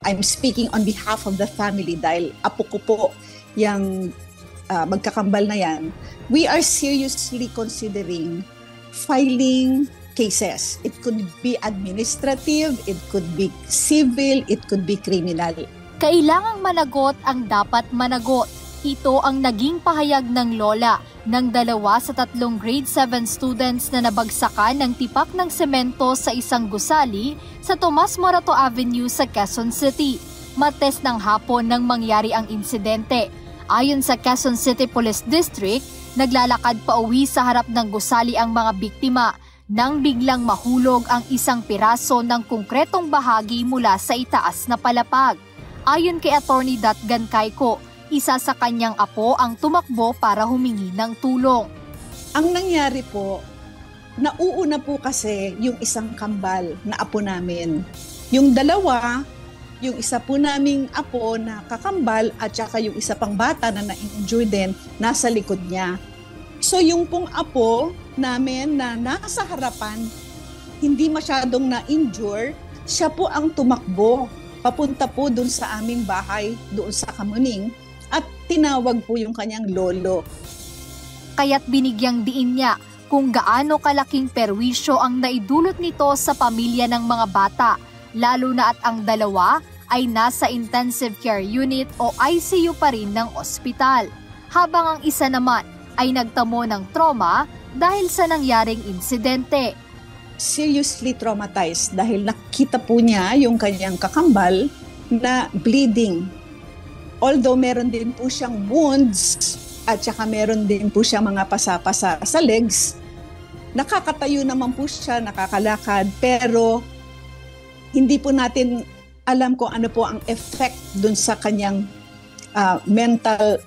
I'm speaking on behalf of the family dahil apo ko po yung magkakambal na yan. We are seriously considering filing cases. It could be administrative, it could be civil, it could be criminal. Kailangang managot ang dapat managot. Ito ang naging pahayag ng lola ng 2 sa 3 grade 7 students na nabagsakan ng tipak ng semento sa isang gusali sa Tomas Morato Avenue sa Quezon City. Martes ng hapon nang mangyari ang insidente. Ayon sa Quezon City Police District, naglalakad pa uwi sa harap ng gusali ang mga biktima nang biglang mahulog ang isang piraso ng konkretong bahagi mula sa itaas na palapag. Ayon kay Attorney Datgan Cayco, isa sa kanyang apo ang tumakbo para humingi ng tulong. Ang nangyari po, nauuna po kasi yung isang kambal na apo namin. Yung dalawa, yung isa po naming apo na kakambal at saka yung isa pang bata na na-injure din, nasa likod niya. So yung pong apo namin na nasa harapan, hindi masyadong na-injure, siya po ang tumakbo papunta po doon sa aming bahay, doon sa Kamuning, at tinawag po yung kanyang lolo. Kaya't binigyang diin niya kung gaano kalaking perwisyo ang naidulot nito sa pamilya ng mga bata, lalo na at ang dalawa ay nasa intensive care unit o ICU pa rin ng ospital, habang ang isa naman ay nagtamo ng trauma dahil sa nangyaring insidente. Seriously traumatized dahil nakita po niya yung kanyang kakambal na bleeding. Although meron din po siyang wounds at saka meron din po siyang mga pasapasa sa legs, nakakatayo naman po siya, nakakalakad, pero hindi po natin alam kung ano po ang effect dun sa kanyang mental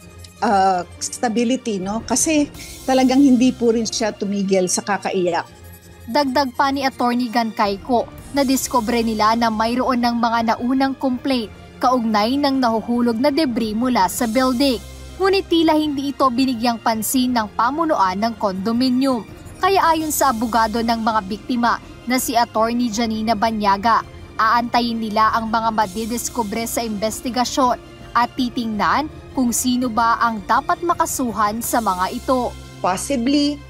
stability, no? Kasi talagang hindi po rin siya tumigil sa kakaiyak. Dagdag pa ni Attorney Gan Cayco, nadiskubre nila na mayroon ng mga naunang complaint kaugnay ng nahuhulog na debris mula sa building. Ngunit tila hindi ito binigyang pansin ng pamunuan ng kondominium. Kaya ayon sa abogado ng mga biktima na si Attorney Janina Banyaga, aantayin nila ang mga madidiskubre sa investigasyon at titingnan kung sino ba ang dapat makasuhan sa mga ito. Possibly,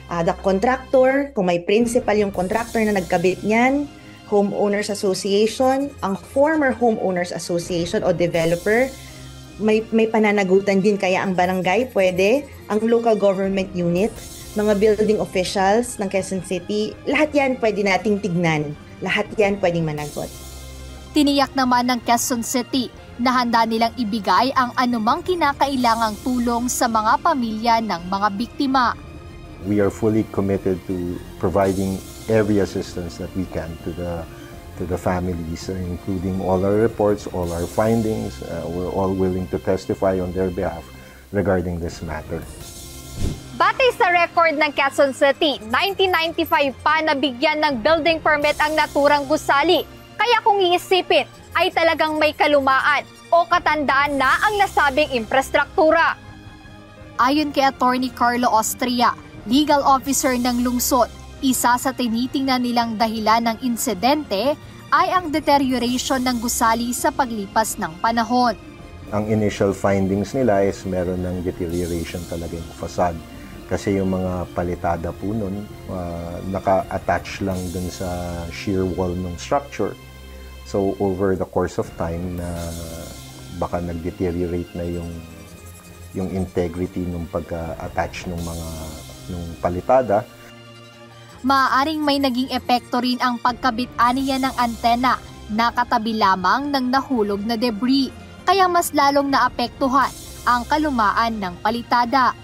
the contractor, kung may principal yung contractor na nagkabit niyan, Homeowners Association, ang former Homeowners Association o developer, may pananagutan din kaya ang barangay pwede, ang local government unit, mga building officials ng Quezon City, lahat yan pwede nating tignan, lahat yan pwedeng managot. Tiniyak naman ng Quezon City na handa nilang ibigay ang anumang kinakailangang tulong sa mga pamilya ng mga biktima. We are fully committed to providing every assistance that we can to the families, including all our reports, all our findings. We're all willing to testify on their behalf regarding this matter. Batay sa record ng Quezon City, 1995 pa nabigyan ng building permit ang naturang gusali. Kaya kung iisipin, ay talagang may kalumaan o katandaan na ang nasabing infrastruktura. Ayon kay Attorney Carlo Austria, legal officer ng lungsod, isa sa tinitingnan nilang dahilan ng insidente ay ang deterioration ng gusali sa paglipas ng panahon. Ang initial findings nila is meron ng deterioration talaga yung facade. Kasi yung mga palitada po nun, naka-attach lang dun sa shear wall ng structure. So over the course of time na baka nag-deteriorate na yung integrity ng pagka-attach ng palitada. Maaaring may naging epekto rin ang pagkabit-aniya ng antena na katabi lamang ng nahulog na debris, kaya mas lalong naapektuhan ang kalumaan ng palitada.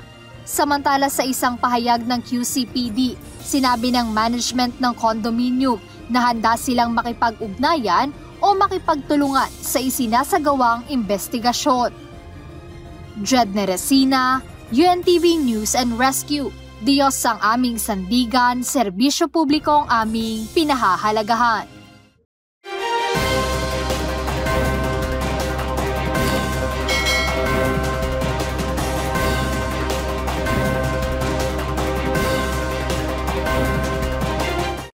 Samantala sa isang pahayag ng QCPD, sinabi ng management ng condominium na handa silang makipag-ugnayan o makipagtulungan sa isinasagawang investigasyon. Jed Neresina, UNTV News and Rescue. Diyos ang aming sandigan, serbisyo publiko ang aming pinahahalagahan.